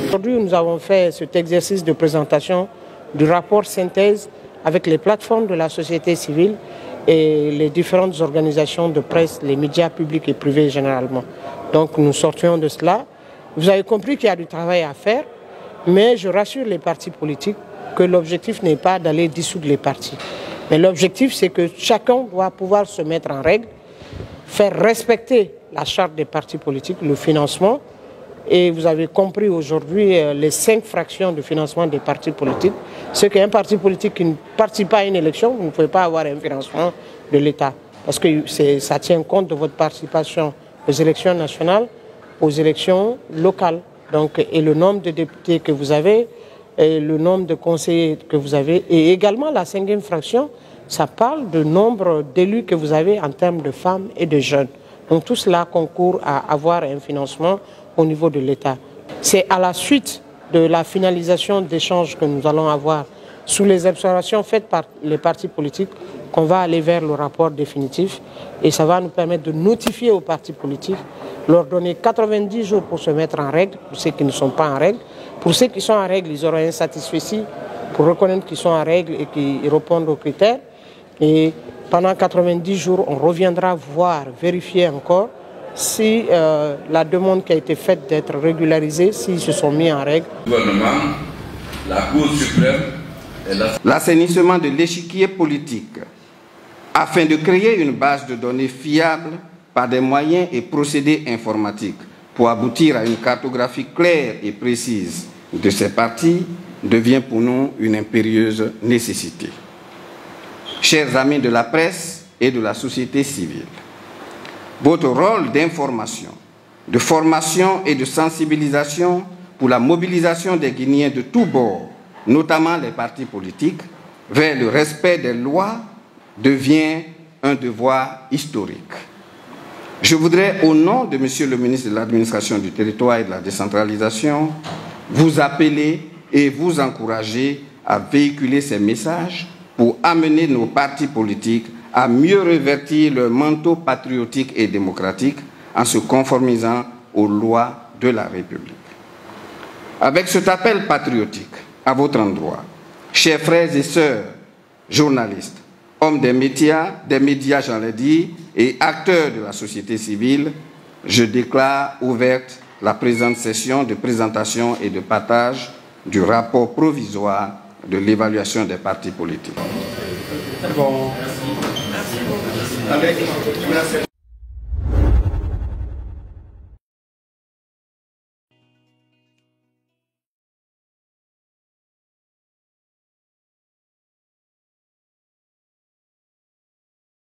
Aujourd'hui, nous avons fait cet exercice de présentation du rapport synthèse avec les plateformes de la société civile et les différentes organisations de presse, les médias publics et privés généralement. Donc nous sortions de cela. Vous avez compris qu'il y a du travail à faire, mais je rassure les partis politiques que l'objectif n'est pas d'aller dissoudre les partis. Mais l'objectif, c'est que chacun doit pouvoir se mettre en règle, faire respecter la charte des partis politiques, le financement. Et vous avez compris aujourd'hui les 5 fractions de financement des partis politiques. C'est qu'un parti politique qui ne participe pas à une élection, vous ne pouvez pas avoir un financement de l'État. Parce que ça tient compte de votre participation aux élections nationales, aux élections locales. Donc, et le nombre de députés que vous avez, et le nombre de conseillers que vous avez. Et également la 5e fraction, ça parle du nombre d'élus que vous avez en termes de femmes et de jeunes. Donc tout cela concourt à avoir un financement au niveau de l'État. C'est à la suite de la finalisation d'échanges que nous allons avoir sous les observations faites par les partis politiques qu'on va aller vers le rapport définitif et ça va nous permettre de notifier aux partis politiques, leur donner 90 jours pour se mettre en règle, pour ceux qui ne sont pas en règle. Pour ceux qui sont en règle, ils auront un satisfecit pour reconnaître qu'ils sont en règle et qu'ils répondent aux critères. Et pendant 90 jours, on reviendra voir, vérifier encore si la demande qui a été faite d'être régularisée, s'ils se sont mis en règle. Le gouvernement, la Cour suprême et l'assainissement de l'échiquier politique afin de créer une base de données fiable par des moyens et procédés informatiques pour aboutir à une cartographie claire et précise de ces partis devient pour nous une impérieuse nécessité. Chers amis de la presse et de la société civile, votre rôle d'information, de formation et de sensibilisation pour la mobilisation des Guinéens de tous bords, notamment les partis politiques, vers le respect des lois devient un devoir historique. Je voudrais, au nom de Monsieur le ministre de l'Administration du Territoire et de la Décentralisation, vous appeler et vous encourager à véhiculer ces messages pour amener nos partis politiques à mieux revêtir leur manteau patriotique et démocratique en se conformisant aux lois de la République. Avec cet appel patriotique à votre endroit, chers frères et sœurs, journalistes, hommes des médias j'en l'ai dit, et acteurs de la société civile, je déclare ouverte la présente session de présentation et de partage du rapport provisoire de l'évaluation des partis politiques. Bon. Merci. Merci.